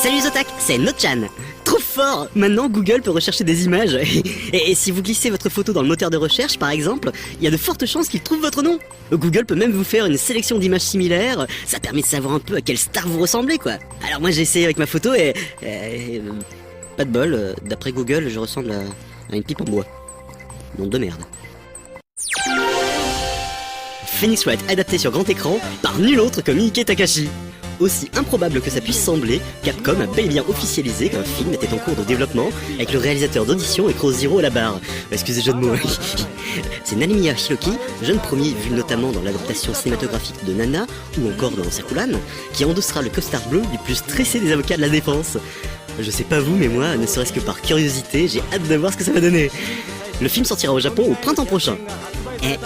Salut les otaques, c'est Nochan. Trop fort! Maintenant Google peut rechercher des images. Et si vous glissez votre photo dans le moteur de recherche par exemple, il y a de fortes chances qu'il trouve votre nom. Google peut même vous faire une sélection d'images similaires, ça permet de savoir un peu à quelle star vous ressemblez quoi. Alors moi j'ai essayé avec ma photo et pas de bol, d'après Google je ressemble à une pipe en bois. Nom de merde. Phoenix Wright adapté sur grand écran par nul autre que Miike Takahashi. Aussi improbable que ça puisse sembler, Capcom a bel et bien officialisé qu'un film était en cours de développement avec le réalisateur d'Audition et Cross Zero à la barre. Excusez le jeu de mots. C'est Nanemiya Hiroki, jeune premier vu notamment dans l'adaptation cinématographique de Nana ou encore dans Sakulan, qui endossera le costard bleu du plus stressé des avocats de la défense. Je sais pas vous, mais moi, ne serait-ce que par curiosité, j'ai hâte de voir ce que ça va donner. Le film sortira au Japon au printemps prochain. Et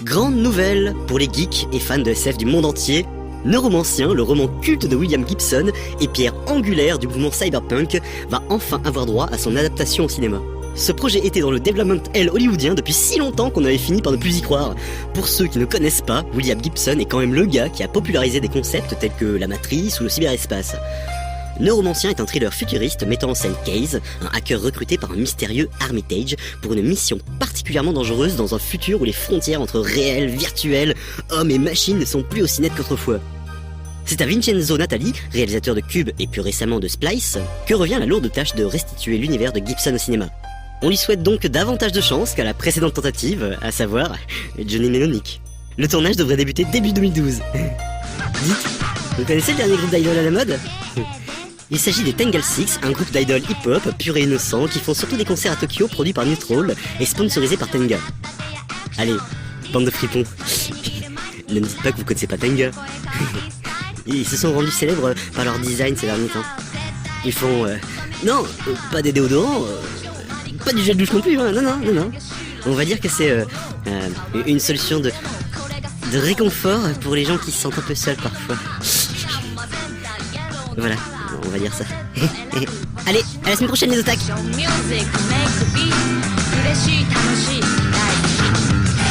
grande nouvelle pour les geeks et fans de SF du monde entier, Neuromancien, le roman culte de William Gibson et pierre angulaire du mouvement cyberpunk, va enfin avoir droit à son adaptation au cinéma. Ce projet était dans le development hell hollywoodien depuis si longtemps qu'on avait fini par ne plus y croire. Pour ceux qui ne connaissent pas, William Gibson est quand même le gars qui a popularisé des concepts tels que la matrice ou le cyberespace. Neuromancien est un thriller futuriste mettant en scène Case, un hacker recruté par un mystérieux Armitage pour une mission particulièrement dangereuse dans un futur où les frontières entre réel, virtuel, hommes et machines ne sont plus aussi nettes qu'autrefois. C'est à Vincenzo Natali, réalisateur de Cube et plus récemment de Splice, que revient la lourde tâche de restituer l'univers de Gibson au cinéma. On lui souhaite donc davantage de chance qu'à la précédente tentative, à savoir Johnny Mnemonic. Le tournage devrait débuter début 2012. Dites, vous connaissez le dernier groupe d'idoles à la mode ? Il s'agit des Tangle Six, un groupe d'idoles hip-hop pur et innocent qui font surtout des concerts à Tokyo produits par Neutral et sponsorisés par Tenga. Allez, bande de fripons. Ne me dites pas que vous connaissez pas Tenga. Ils se sont rendus célèbres par leur design ces derniers temps. Ils font... non, pas des déodorants, pas du gel douche non plus, hein, non. On va dire que c'est une solution de réconfort pour les gens qui se sentent un peu seuls parfois. Voilà, on va dire ça. Allez, à la semaine prochaine les otaques.